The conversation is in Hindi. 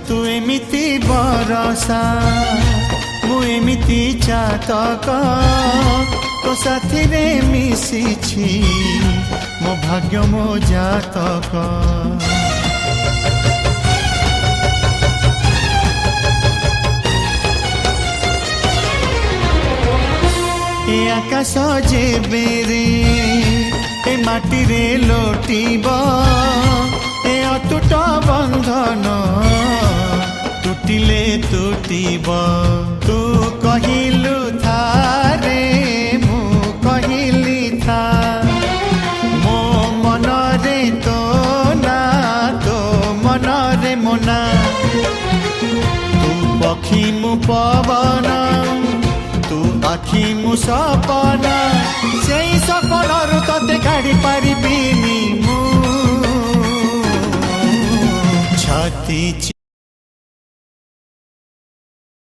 तू एमिति बरसा मु एमिति चातक तो साथी रे मिशिछि मो भाग्य मो जातक। ए आकाश जेबे रे ए माटी रे लोटिब ए अटूट बंधन टूटिले टूटिब। तू कहिलु था रे मु कहिली था मो मन रे तो ना तो मन रे मोना। तू पक्षी मु पवन तू आखि मु सपना से सपनरु तते काढ़ी पारिबिनी मु छाती।